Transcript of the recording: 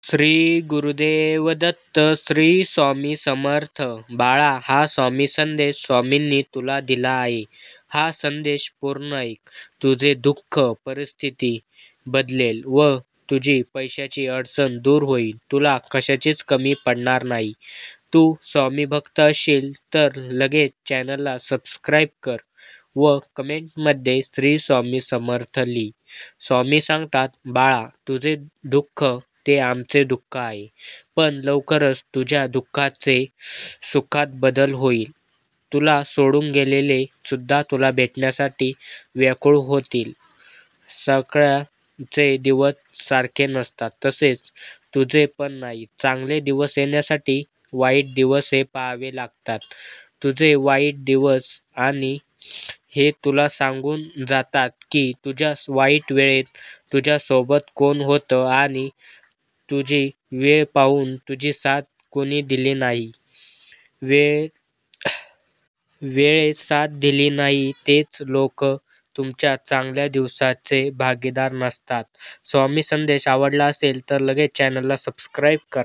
श्री गुरुदेव दत्त. श्री स्वामी समर्थ. बाळा, हा स्वामी संदेश स्वामींनी तुला दिला आहे. हा संदेश पूर्ण ऐक. तुझे दुःख परिस्थिती बदलेल व तुझी पैशाची अडचण दूर होईल. तुला कशाचीच कमी पडणार नाही. तू स्वामी भक्त असशील तर लगेच चॅनलला सबस्क्राईब कर व कमेंटमध्ये श्री स्वामी समर्थ लिही. स्वामी सांगतात, बाळा, तुझे दुःख ते आमचे दुःख आहे, पण लवकरच तुझ्या दुःखाचे सुखात बदल होईल. तुला सोडून गेलेले सुद्धा तुला भेटण्यासाठी व्याकुळ होतील. सगळ्यांचे दिवस सारखे नसतात, तसेच तुझे पण नाही. चांगले दिवस येण्यासाठी वाईट दिवस हे पाहावे लागतात. तुझे वाईट दिवस आणि हे तुला सांगून जातात की तुझ्या वाईट वेळेत तुझ्यासोबत कोण होतं आणि तुझी वेळ पाहून तुझी साथ कोणी दिली नाही. वेळेत साथ दिली नाही तेच लोक तुमच्या चांगल्या दिवसाचे भागीदार नसतात. स्वामी संदेश आवडला असेल तर लगेच चॅनलला सबस्क्राईब करा.